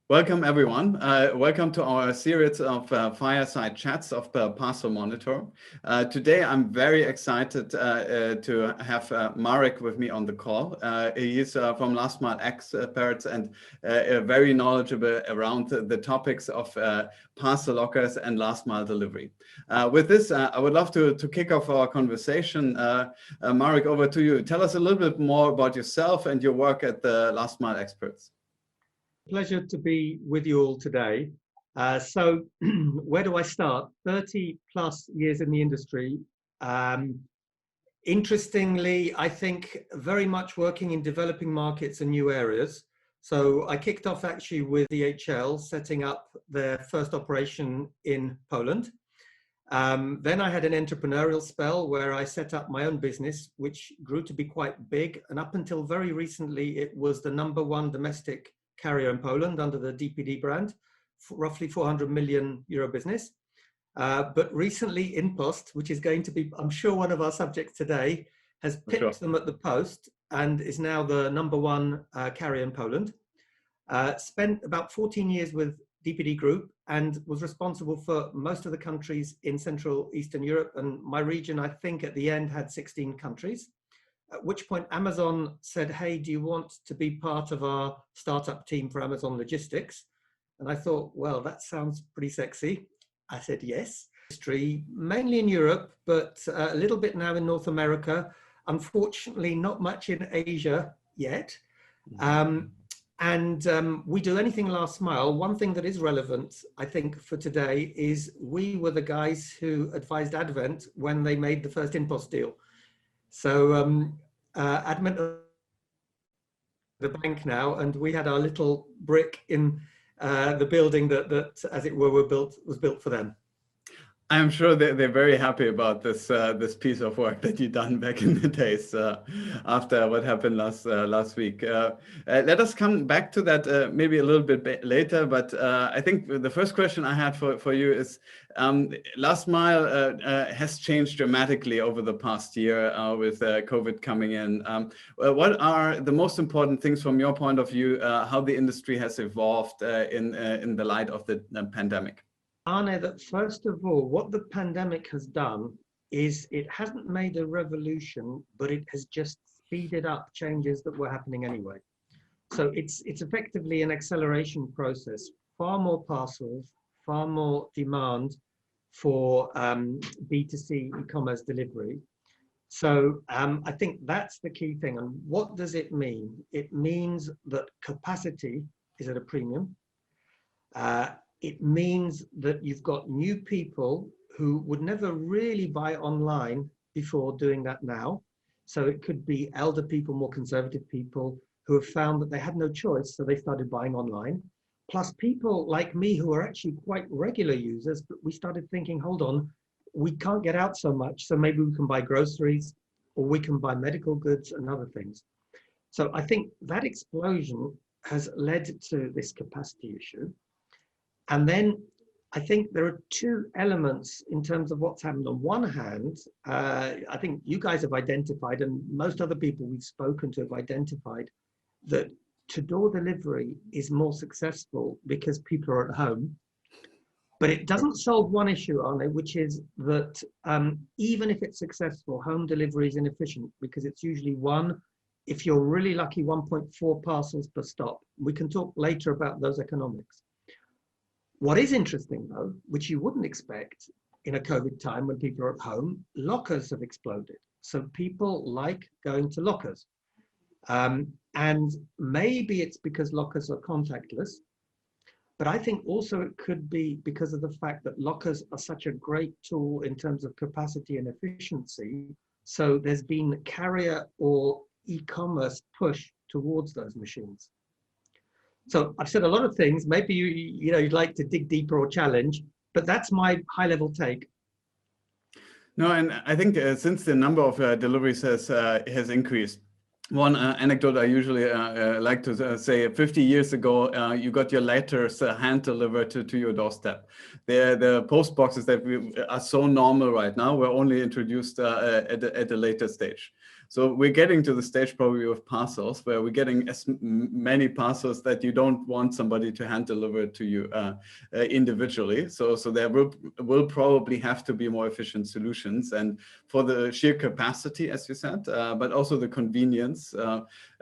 Welcome, everyone. Welcome to our series of Fireside Chats of Parcel Monitor. Today, I'm very excited to have Marek with me on the call. He's from Last Mile Experts and very knowledgeable around the topics of parcel lockers and last mile delivery. With this, I would love to kick off our conversation. Marek, over to you. Tell us a little bit more about yourself and your work at the Last Mile Experts. Pleasure to be with you all today. So where do I start? 30 plus years in the industry. Interestingly, I think very much working in developing markets and new areas. So I kicked off actually with DHL, setting up their first operation in Poland. Then I had an entrepreneurial spell where I set up my own business, which grew to be quite big. And up until very recently, it was the #1 domestic carrier in Poland under the DPD brand, roughly 400 million euro business. But recently InPost, which is going to be, I'm sure, one of our subjects today, has picked them at the post and is now the #1 carrier in Poland. Spent about 14 years with DPD Group and was responsible for most of the countries in Central Eastern Europe. And my region, I think at the end, had 16 countries. At which point Amazon said, hey, do you want to be part of our startup team for Amazon Logistics? And I thought, well, that sounds pretty sexy. I said, yes. Mainly in Europe, but a little bit now in North America. Unfortunately, not much in Asia yet. We do anything last mile. One thing that is relevant, I think, for today is we were the guys who advised Advent when they made the first InPost deal. So Advent the bank now, and we had our little brick in the building that as it were, was built for them. I'm sure they're very happy about this this piece of work that you've done back in the days after what happened last week. Let us come back to that maybe a little bit later. But I think the first question I had for you is last mile has changed dramatically over the past year with COVID coming in. What are the most important things from your point of view? How the industry has evolved in the light of the pandemic? Arne, that first of all, what the pandemic has done is it hasn't made a revolution, but it has just speeded up changes that were happening anyway. So it's effectively an acceleration process, far more parcels, far more demand for B2C e-commerce delivery. So I think that's the key thing. And what does it mean? It means that capacity is at a premium. It means that you've got new people who would never really buy online before doing that now. So it could be elder people, more conservative people who have found that they had no choice, so they started buying online. Plus people like me who are actually quite regular users, but we started thinking, hold on, we can't get out so much, so maybe we can buy groceries or we can buy medical goods and other things. So I think that explosion has led to this capacity issue. And then I think there are two elements in terms of what's happened. On one hand, I think you guys have identified, and most other people we've spoken to have identified, that to-door delivery is more successful because people are at home. But it doesn't solve one issue, Arne, which is that even if it's successful, home delivery is inefficient because it's usually if you're really lucky, 1.4 parcels per stop. We can talk later about those economics. What is interesting, though, which you wouldn't expect in a COVID time when people are at home, lockers have exploded. So people like going to lockers. And maybe it's because lockers are contactless, but I think also it could be because of the fact that lockers are such a great tool in terms of capacity and efficiency. So there's been carrier or e-commerce push towards those machines. So I've said a lot of things. Maybe you'd like to dig deeper or challenge, but that's my high-level take. No, and I think since the number of deliveries has increased, one anecdote I usually like to say, 50 years ago, you got your letters hand-delivered to your doorstep. The post boxes that are so normal right now were only introduced at a later stage. So we're getting to the stage probably with parcels where we're getting as many parcels that you don't want somebody to hand deliver to you individually. So there will probably have to be more efficient solutions, and for the sheer capacity, as you said, but also the convenience.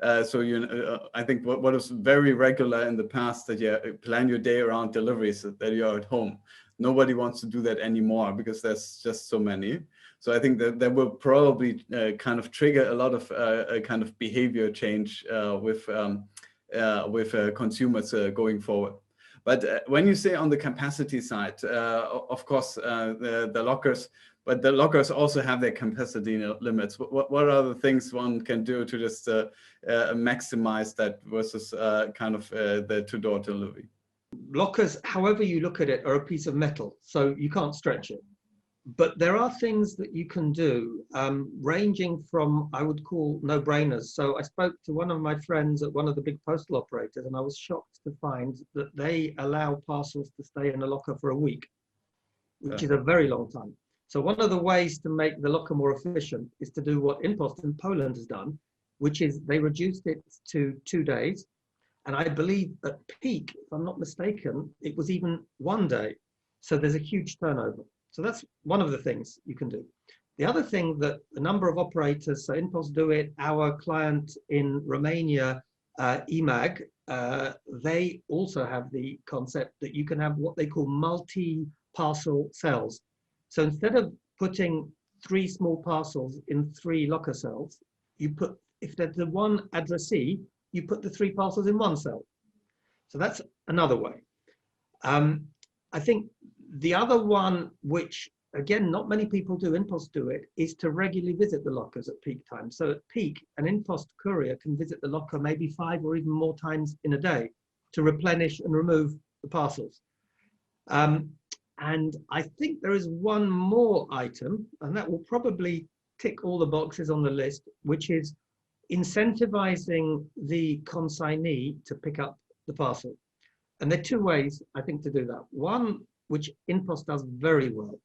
I think what is very regular in the past, that you plan your day around deliveries, that you're at home. Nobody wants to do that anymore because there's just so many. So I think that will probably kind of trigger a lot of a kind of behavior change with consumers going forward. But when you say on the capacity side, of course, the lockers, but the lockers also have their capacity limits. What are the things one can do to just maximize that versus kind of the to-door delivery? Lockers, however you look at it, are a piece of metal, so you can't stretch it. But there are things that you can do, ranging from, I would call, no-brainers. So I spoke to one of my friends at one of the big postal operators, and I was shocked to find that they allow parcels to stay in a locker for a week, which is a very long time. So one of the ways to make the locker more efficient is to do what InPost in Poland has done, which is they reduced it to 2 days. And I believe at peak, if I'm not mistaken, it was even 1 day. So there's a huge turnover. So that's one of the things you can do. The other thing that a number of operators, so InPost do it, our client in Romania, EMAG, they also have the concept that you can have what they call multi-parcel cells. So instead of putting 3 small parcels in 3 locker cells, you put, if there's the one addressee, you put the 3 parcels in 1 cell. So that's another way. I think the other one, which again, not many people do, InPost do it, is to regularly visit the lockers at peak time. So at peak, an InPost courier can visit the locker maybe 5 or even more times in a day to replenish and remove the parcels. And I think there is one more item, and that will probably tick all the boxes on the list, which is incentivizing the consignee to pick up the parcel. And there are 2 ways, I think, to do that. One, which InPost does very well,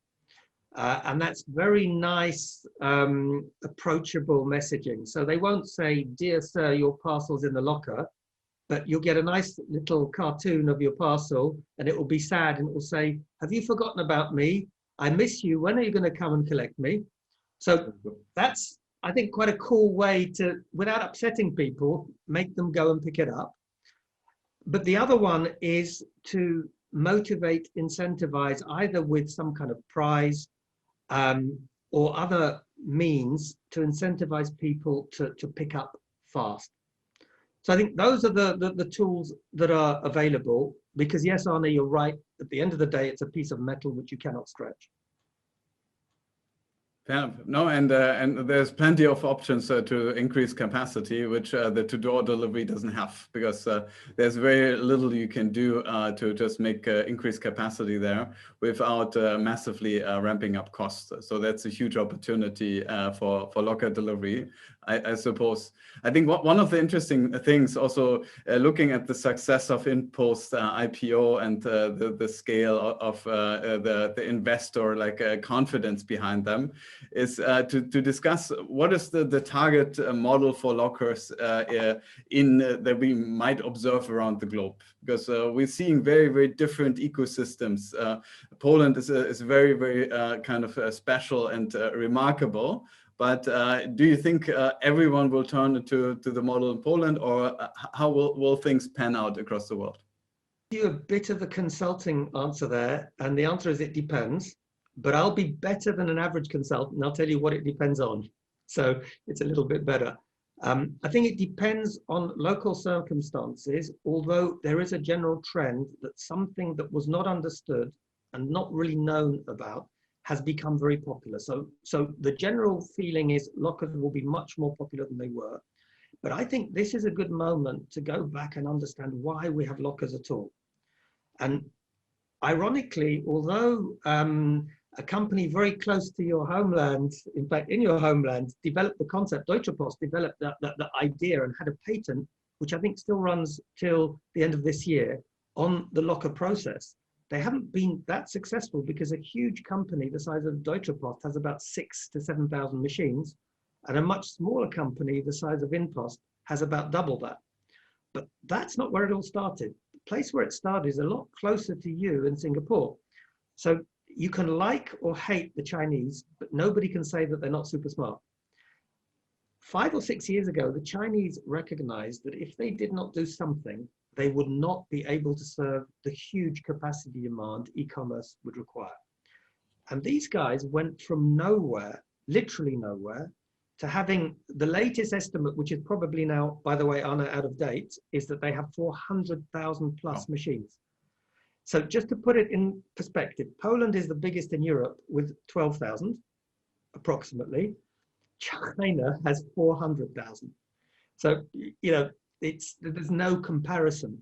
and that's very nice, approachable messaging. So they won't say, "Dear sir, your parcel's in the locker," but you'll get a nice little cartoon of your parcel, and it will be sad, and it will say, "Have you forgotten about me? I miss you. When are you going to come and collect me?" So that's, I think, quite a cool way to, without upsetting people, make them go and pick it up. But the other one is to motivate, incentivize, either with some kind of prize or other means to incentivize people to pick up fast. So I think those are the tools that are available, because yes, Arne, you're right. At the end of the day, it's a piece of metal which you cannot stretch. Yeah, no, and there's plenty of options to increase capacity, which the to-door delivery doesn't have, because there's very little you can do to just make increased capacity there without massively ramping up costs. So that's a huge opportunity for locker delivery, I suppose. I think one of the interesting things also looking at the success of InPost IPO and the scale of the investor confidence behind them, is to discuss what is the target model for lockers that we might observe around the globe, because we're seeing very, very different ecosystems. Poland is very, very kind of special and remarkable. But do you think everyone will turn to the model in Poland, or how will things pan out across the world? You a bit of a consulting answer there, and the answer is it depends. But I'll be better than an average consultant, and I'll tell you what it depends on. So it's a little bit better. I think it depends on local circumstances, although there is a general trend that something that was not understood and not really known about has become very popular. So the general feeling is lockers will be much more popular than they were. But I think this is a good moment to go back and understand why we have lockers at all. And ironically, although a company very close to your homeland, in fact, in your homeland, developed the concept, Deutsche Post developed the idea and had a patent, which I think still runs till the end of this year, on the locker process. They haven't been that successful because a huge company the size of Deutsche Post has about 6,000 to 7,000 machines, And a much smaller company, the size of InPost, has about double that. But that's not where it all started. The place where it started is a lot closer to you in Singapore. So you can like or hate the Chinese, but nobody can say that they're not super smart. 5 or 6 years ago, the Chinese recognized that if they did not do something, they would not be able to serve the huge capacity demand e-commerce would require. And these guys went from nowhere, literally nowhere, to having the latest estimate, which is probably now, by the way, Arne, out of date, is that they have 400,000 plus machines. So just to put it in perspective, Poland is the biggest in Europe with 12,000 approximately. China has 400,000. So, you know, there's no comparison.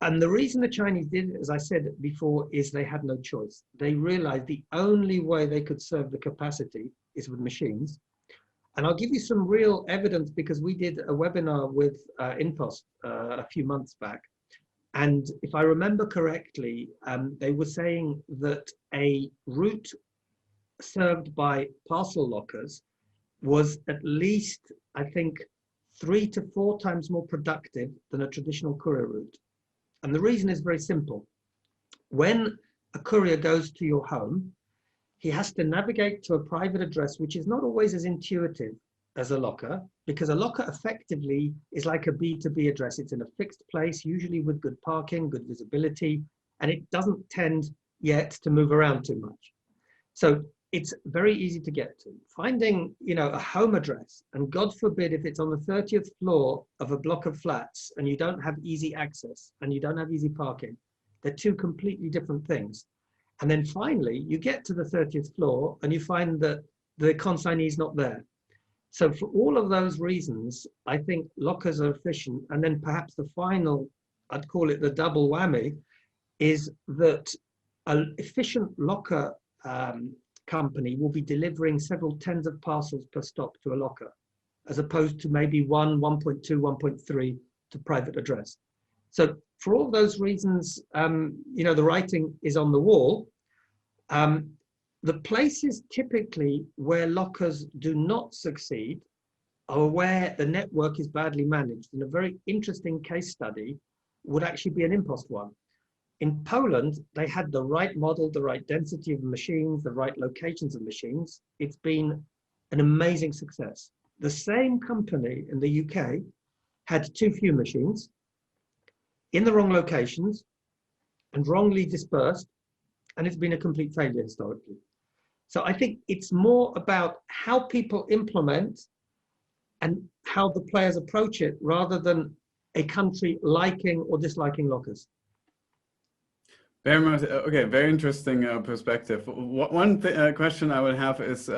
And the reason the Chinese did it, as I said before, is they had no choice. They realized the only way they could serve the capacity is with machines. And I'll give you some real evidence because we did a webinar with InPost a few months back. And if I remember correctly, they were saying that a route served by Parcel Lockers was at least, I think, 3 to 4 times more productive than a traditional courier route. And the reason is very simple. When a courier goes to your home, he has to navigate to a private address, which is not always as intuitive as a locker, because a locker effectively is like a B2B address. It's in a fixed place, usually with good parking, good visibility, and it doesn't tend yet to move around too much. So it's very easy to get to. Finding, you know, a home address, and God forbid if it's on the 30th floor of a block of flats and you don't have easy access and you don't have easy parking, they're two completely different things. And then finally, you get to the 30th floor and you find that the consignee is not there. So for all of those reasons, I think lockers are efficient. And then perhaps the final, I'd call it the double whammy, is that an efficient locker company will be delivering several tens of parcels per stop to a locker, as opposed to maybe 1, 1.2, 1.3 to private address. So for all those reasons, you know, the writing is on the wall. The places typically where lockers do not succeed are where the network is badly managed. And a very interesting case study would actually be an InPost one. In Poland, they had the right model, the right density of machines, the right locations of machines. It's been an amazing success. The same company in the UK had too few machines in the wrong locations and wrongly dispersed, and it's been a complete failure historically. So I think it's more about how people implement and how the players approach it rather than a country liking or disliking lockers. Very much. Okay, very interesting perspective. One question I would have is,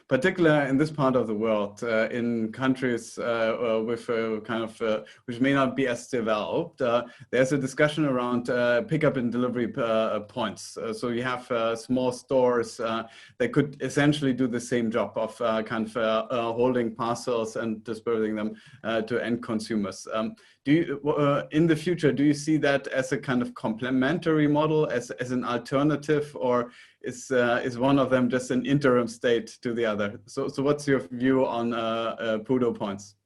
particular in this part of the world, in countries with kind of which may not be as developed, there's a discussion around pickup and delivery points. So you have small stores that could essentially do the same job of kind of holding parcels and dispersing them to end consumers. Do you, in the future, do you see that as a kind of complementary model, as an alternative, or is one of them just an interim state to the other? So what's your view on PUDO points?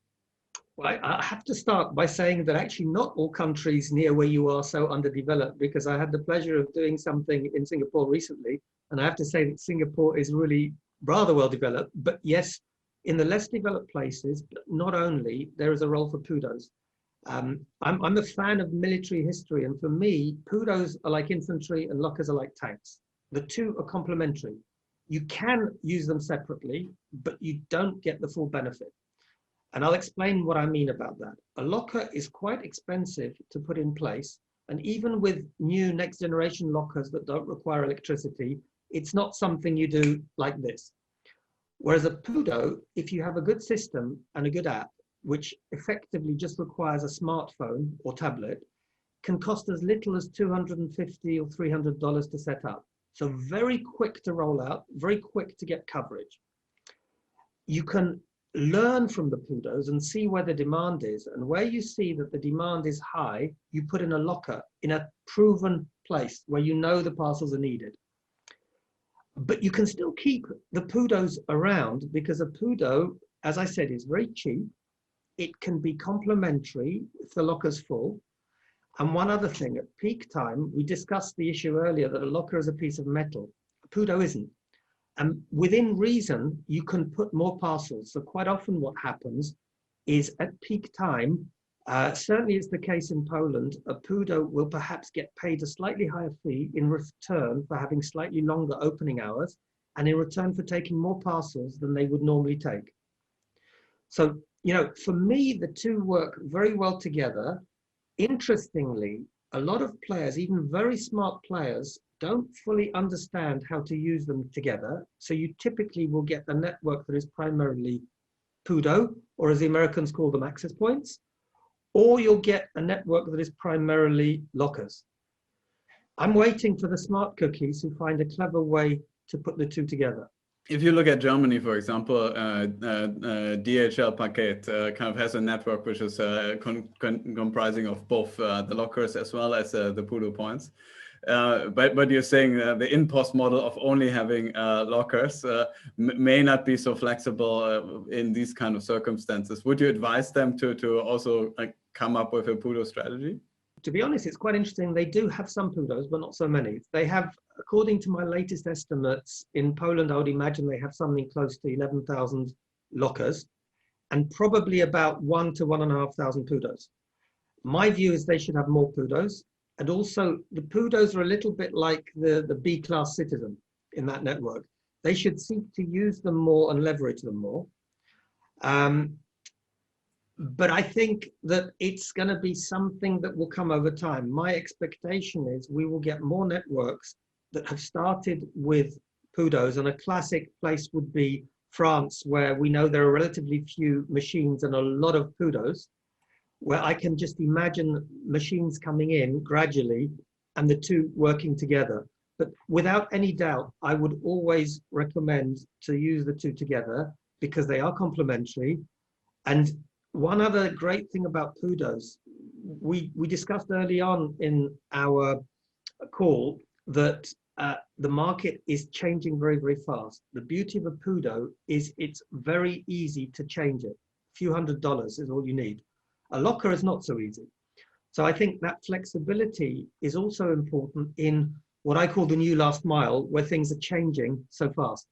Well, I have to start by saying that actually not all countries near where you are so underdeveloped, because I had the pleasure of doing something in Singapore recently, and I have to say that Singapore is really rather well developed. But yes, in the less developed places, but not only, there is a role for PUDOs. I'm a fan of military history, and for me, PUDOs are like infantry and lockers are like tanks. The two are complementary. You can use them separately, but you don't get the full benefit. And I'll explain what I mean about that. A locker is quite expensive to put in place, and even with new next generation lockers that don't require electricity, it's not something you do like this. Whereas a PUDO, if you have a good system and a good app, which effectively just requires a smartphone or tablet, can cost as little as $250 or $300 to set up. So very quick to roll out, very quick to get coverage. You can learn from the PUDOs and see where the demand is. And where you see that the demand is high, you put in a locker in a proven place where you know the parcels are needed. But you can still keep the PUDOs around, because a PUDO as I said, is very cheap. It can be complementary if the locker's full. And one other thing, at peak time, we discussed the issue earlier that a locker is a piece of metal. A PUDO isn't. And within reason, you can put more parcels. So quite often what happens is at peak time, certainly it's the case in Poland, a PUDO will perhaps get paid a slightly higher fee in return for having slightly longer opening hours and in return for taking more parcels than they would normally take. So, for me, the two work very well together. Interestingly, a lot of players, even very smart players, don't fully understand how to use them together. So you typically will get a network that is primarily PUDO, or as the Americans call them, access points, or you'll get a network that is primarily lockers. I'm waiting for the smart cookies who find a clever way to put the two together. If you look at Germany, for example, DHL Paket kind of has a network which is comprising of both the lockers as well as the PUDO points. But you're saying the in-post model of only having lockers may not be so flexible in these kind of circumstances. Would you advise them to also come up with a PUDO strategy? To be honest, it's quite interesting. They do have some PUDOs, but not so many. They have, according to my latest estimates, in Poland, I would imagine they have something close to 11,000 lockers and probably about 1,000 to 1,500 PUDOs. My view is they should have more PUDOs. And also the PUDOs are a little bit like the B-class citizen in that network. They should seek to use them more and leverage them more. But I think that it's going to be something that will come over time. My expectation is we will get more networks that have started with PUDOs, and a classic place would be France, where we know there are relatively few machines and a lot of PUDOs, where I can just imagine machines coming in gradually and the two working together. But without any doubt, I would always recommend to use the two together because they are complementary. And one other great thing about PUDOs, we discussed early on in our call that the market is changing very, very fast. The beauty of a PUDO is it's very easy to change it. A few $100s is all you need. A locker is not so easy. So I think that flexibility is also important in what I call the new last mile, where things are changing so fast.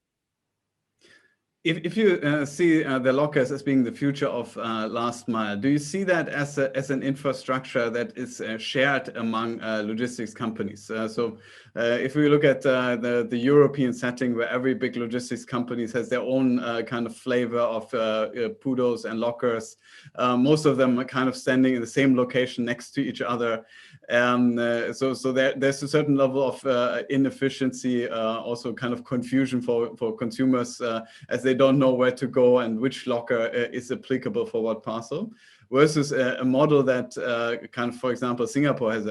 If you see the lockers as being the future of last mile, do you see that as an infrastructure that is shared among logistics companies? So if we look at the European setting, where every big logistics company has their own kind of flavor of PUDOs and lockers, most of them are kind of standing in the same location next to each other. So there's a certain level of inefficiency, also kind of confusion for consumers as they don't know where to go and which locker is applicable for what parcel, versus a model that kind of, for example, Singapore has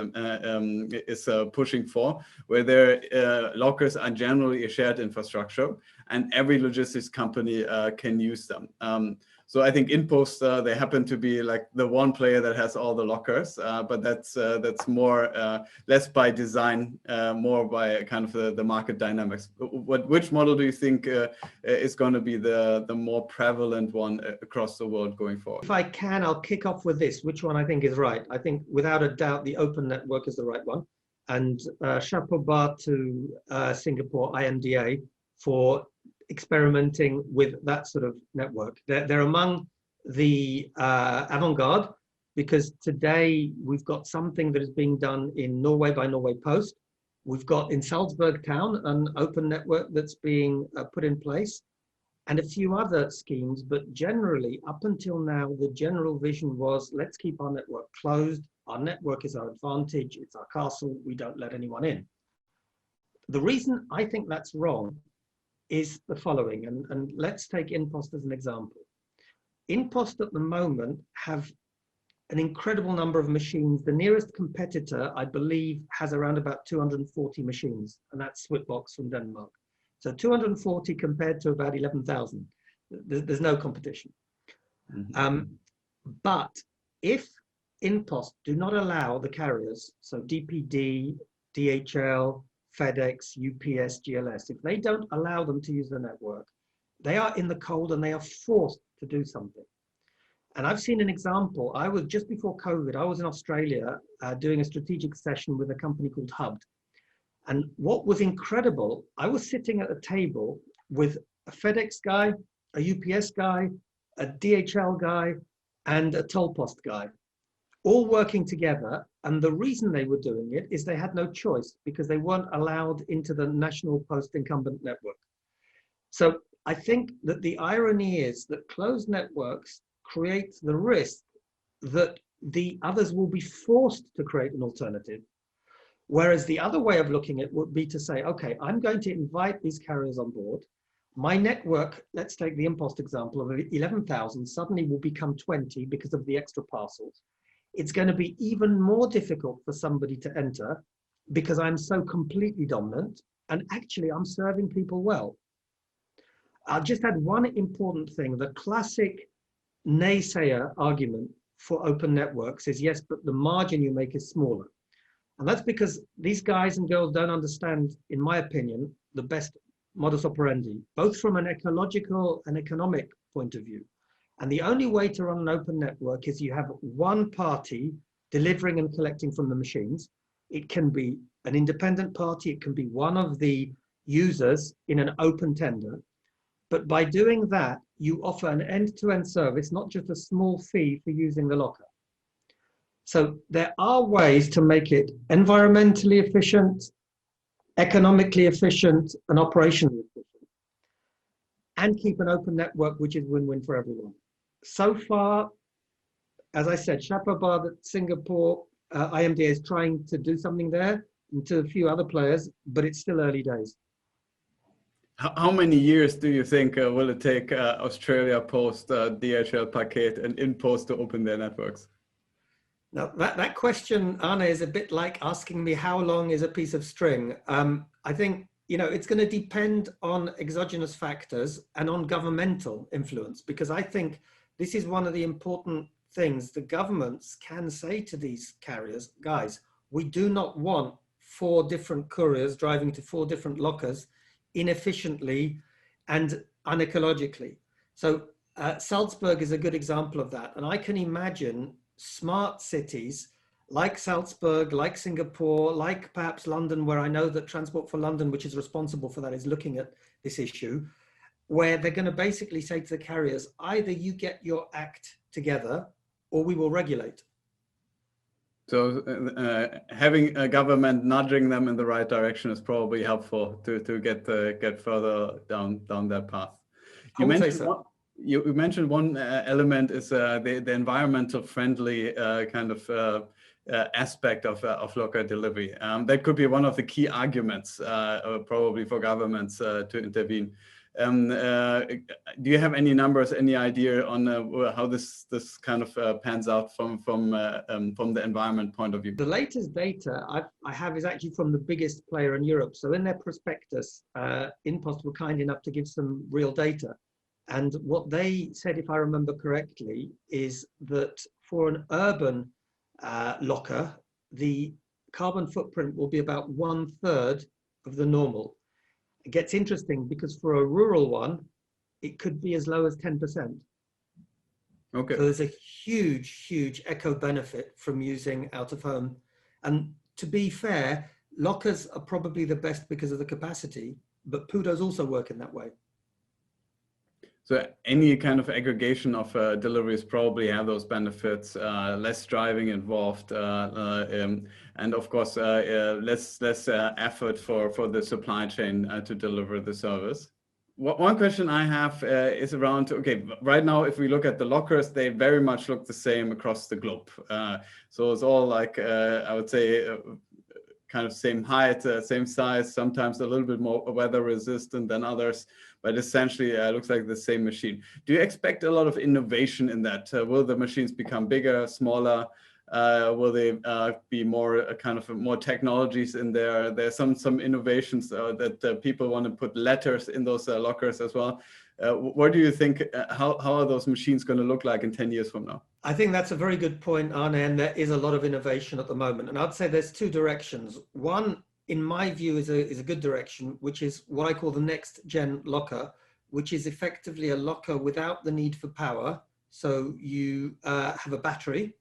is pushing for, where their lockers are generally a shared infrastructure and every logistics company can use them. So I think InPost, they happen to be like the one player that has all the lockers, but that's more less by design, more by kind of the market dynamics. Which model do you think is going to be the more prevalent one across the world going forward? If I can, I'll kick off with this, which one I think is right. I think without a doubt, the open network is the right one. And chapeau bas to Singapore IMDA for experimenting with that sort of network. They're among the avant-garde, because today we've got something that is being done in Norway by Norway Post. We've got in Salzburg town an open network that's being put in place, and a few other schemes. But generally, up until now, the general vision was, let's keep our network closed. Our network is our advantage. It's our castle. We don't let anyone in. The reason I think that's wrong is the following, and let's take InPost as an example. InPost at the moment have an incredible number of machines. The nearest competitor, I believe, has around about 240 machines, and that's Switbox from Denmark. So 240 compared to about 11,000. There's no competition. Mm-hmm. But if InPost do not allow the carriers, so DPD, DHL, FedEx, UPS, GLS, if they don't allow them to use the network, They are in the cold and they are forced to do something. And I've seen an example. I was just before COVID, I was in Australia doing a strategic session with a company called Hubd. And what was incredible, I was sitting at a table with a FedEx guy, a UPS guy, a DHL guy, and a toll post guy, all working together. And the reason they were doing it is they had no choice because they weren't allowed into the national post incumbent network. So I think that the irony is that closed networks create the risk that the others will be forced to create an alternative. Whereas the other way of looking at it would be to say, okay, I'm going to invite these carriers on board. My network, let's take the InPost example of 11,000, suddenly will become 20 because of the extra parcels. It's going to be even more difficult for somebody to enter because I'm so completely dominant. And actually, I'm serving people well. I'll just add one important thing. The classic naysayer argument for open networks is, yes, but the margin you make is smaller. And that's because these guys and girls don't understand, in my opinion, the best modus operandi, both from an ecological and economic point of view. And the only way to run an open network is you have one party delivering and collecting from the machines. It can be an independent party, it can be one of the users in an open tender. But by doing that, you offer an end-to-end service, not just a small fee for using the locker. So there are ways to make it environmentally efficient, economically efficient, and operationally efficient, and keep an open network, which is win-win for everyone. So far, as I said, Shapabad, Singapore, IMDA is trying to do something there, and to a few other players, but it's still early days. How many years do you think will it take Australia Post, DHL Paket, and InPost to open their networks? Now, that question, Arne, is a bit like asking me how long is a piece of string. I think, it's going to depend on exogenous factors and on governmental influence, because I think this is one of the important things the governments can say to these carriers, guys, we do not want 4 different couriers driving to 4 different lockers inefficiently and unecologically. So Salzburg is a good example of that. And I can imagine smart cities like Salzburg, like Singapore, like perhaps London, where I know that Transport for London, which is responsible for that, is looking at this issue, where they're going to basically say to the carriers, either you get your act together or we will regulate. So having a government nudging them in the right direction is probably helpful to get further down that path. You mentioned one element is the environmental friendly kind of aspect of locker delivery. That could be one of the key arguments probably for governments to intervene. Do you have any numbers, any idea on how this kind of pans out from the environment point of view? The latest data I have is actually from the biggest player in Europe. So in their prospectus, InPost were kind enough to give some real data. And what they said, if I remember correctly, is that for an urban locker, the carbon footprint will be about 1/3 of the normal. It gets interesting because for a rural one, it could be as low as 10%. Okay. So there's a huge eco benefit from using out of home. And to be fair, lockers are probably the best because of the capacity, but PUDOs also work in that way. So any kind of aggregation of deliveries probably have those benefits, less driving involved, and of course, less effort for the supply chain to deliver the service. One question I have is around, okay, right now, if we look at the lockers, they very much look the same across the globe. So it's all like, I would say, kind of same height, same size, sometimes a little bit more weather resistant than others, but essentially looks like the same machine. Do you expect a lot of innovation in that? Will the machines become bigger, smaller? Will they be more kind of more technologies in there? There's some innovations that people want to put letters in those lockers as well. What do you think, how are those machines going to look like in 10 years from now? I think that's a very good point, Arne, and there is a lot of innovation at the moment. And I'd say there's 2 directions. One, in my view, is a good direction, which is what I call the next gen locker, which is effectively a locker without the need for power. So you have a battery.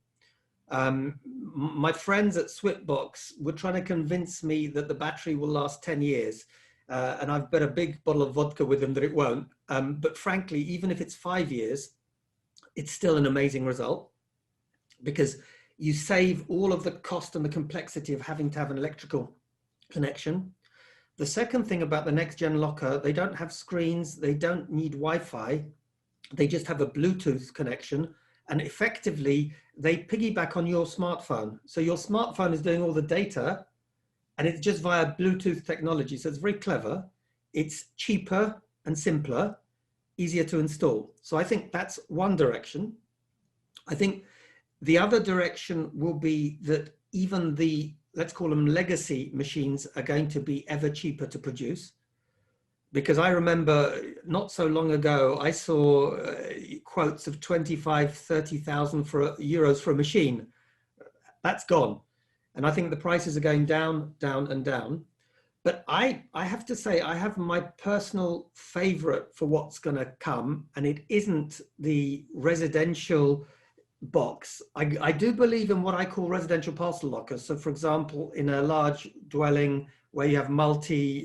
My friends at Switbox were trying to convince me that the battery will last 10 years. And I've bet a big bottle of vodka with them that it won't. But frankly, even if it's 5 years, it's still an amazing result, because you save all of the cost and the complexity of having to have an electrical connection. The second thing about the next gen locker, they don't have screens, they don't need Wi-Fi, they just have a Bluetooth connection, and effectively they piggyback on your smartphone. So your smartphone is doing all the data, and it's just via Bluetooth technology. So it's very clever. It's cheaper and simpler, easier to install. So I think that's one direction. I think the other direction will be that even the, let's call them legacy machines, are going to be ever cheaper to produce. Because I remember not so long ago, I saw quotes of 25, 30,000 euros for a machine. That's gone. And I think the prices are going down, down, and down. But I have to say, I have my personal favorite for what's going to come, and it isn't the residential box. I do believe in what I call residential parcel lockers. So for example, in a large dwelling where you have multi-living,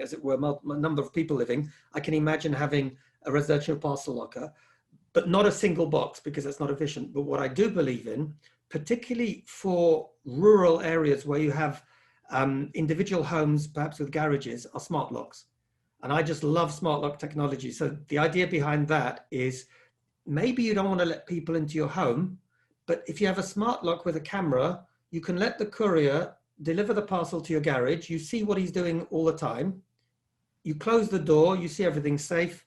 as it were, a number of people living, I can imagine having a residential parcel locker, but not a single box, because that's not efficient. But what I do believe in, particularly for rural areas where you have individual homes, perhaps with garages, are smart locks. And I just love smart lock technology. So the idea behind that is, maybe you don't want to let people into your home, but if you have a smart lock with a camera, you can let the courier deliver the parcel to your garage. You see what he's doing all the time. You close the door, you see everything's safe,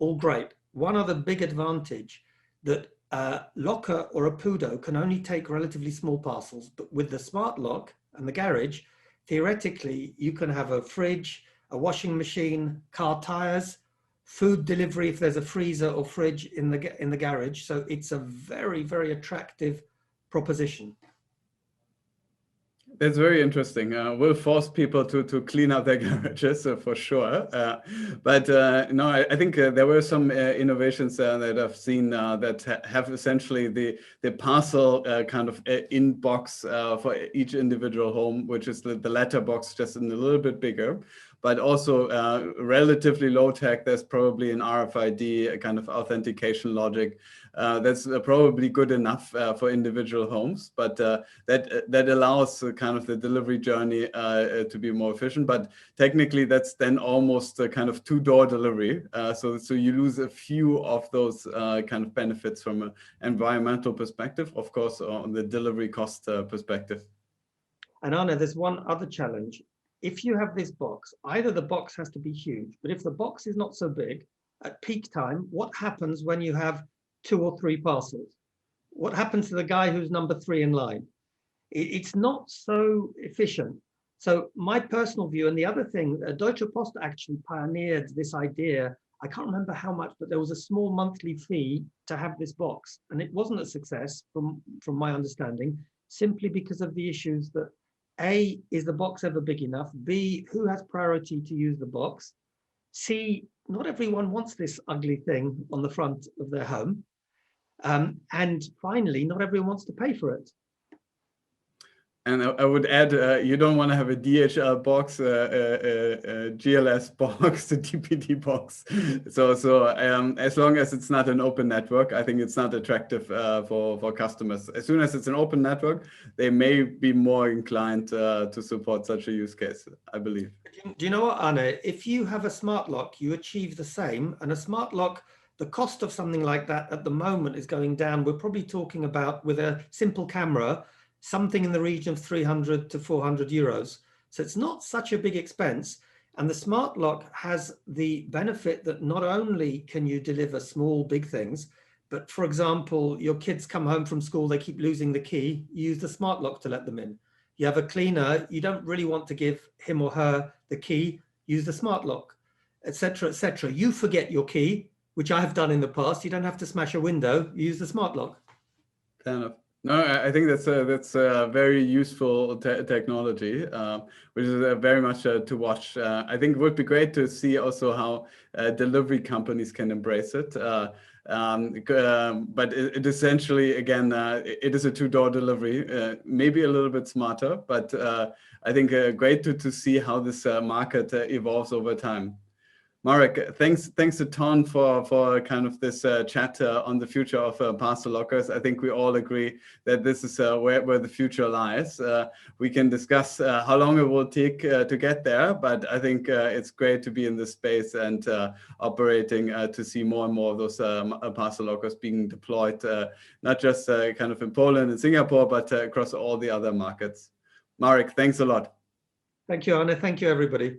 all great. One other big advantage, that a locker or a Pudo can only take relatively small parcels, but with the smart lock and the garage, theoretically, you can have a fridge, a washing machine, car tires, food delivery if there's a freezer or fridge in the garage. So it's a very, very attractive proposition. That's very interesting. Will force people to clean up their garages for sure. But no, I think there were some innovations that I've seen that have essentially the parcel kind of inbox for each individual home, which is the letterbox, just in a little bit bigger. But also relatively low tech. There's probably an RFID, a kind of authentication logic that's probably good enough for individual homes, but that allows kind of the delivery journey to be more efficient. But technically, that's then almost a kind of two-door delivery. So you lose a few of those kind of benefits from an environmental perspective, of course, on the delivery cost perspective. And Arne, there's one other challenge. If you have this box, either the box has to be huge, but if the box is not so big, at peak time, what happens when you have 2 or 3 parcels? What happens to the guy who's number 3 in line? It's not so efficient. So my personal view, and the other thing, Deutsche Post actually pioneered this idea. I can't remember how much, but there was a small monthly fee to have this box. And it wasn't a success from my understanding, simply because of the issues that, A, is the box ever big enough? B, who has priority to use the box? C, not everyone wants this ugly thing on the front of their home. And finally, not everyone wants to pay for it. And I would add, you don't want to have a DHL box, a GLS box, a DPD box. So as long as it's not an open network, I think it's not attractive for customers. As soon as it's an open network, they may be more inclined to support such a use case, I believe. Do you know what, Arne? If you have a smart lock, you achieve the same. And a smart lock, the cost of something like that at the moment is going down. We're probably talking about, with a simple camera, something in the region of 300 to 400 euros. So it's not such a big expense. And the smart lock has the benefit that not only can you deliver small, big things, but for example, your kids come home from school, they keep losing the key, you use the smart lock to let them in. You have a cleaner, you don't really want to give him or her the key, use the smart lock, etc., etc. You forget your key, which I have done in the past. You don't have to smash a window, you use the smart lock. Fair enough. No, I think that's a very useful technology, which is very much to watch. I think it would be great to see also how delivery companies can embrace it. But it essentially, again, it is a two-door delivery, maybe a little bit smarter, but I think great to see how this market evolves over time. Marek, thanks a ton for kind of this chat on the future of Parcel Lockers. I think we all agree that this is where the future lies. We can discuss how long it will take to get there, but I think it's great to be in this space and operating to see more and more of those Parcel Lockers being deployed, not just kind of in Poland and Singapore, but across all the other markets. Marek, thanks a lot. Thank you, Arne. Thank you, everybody.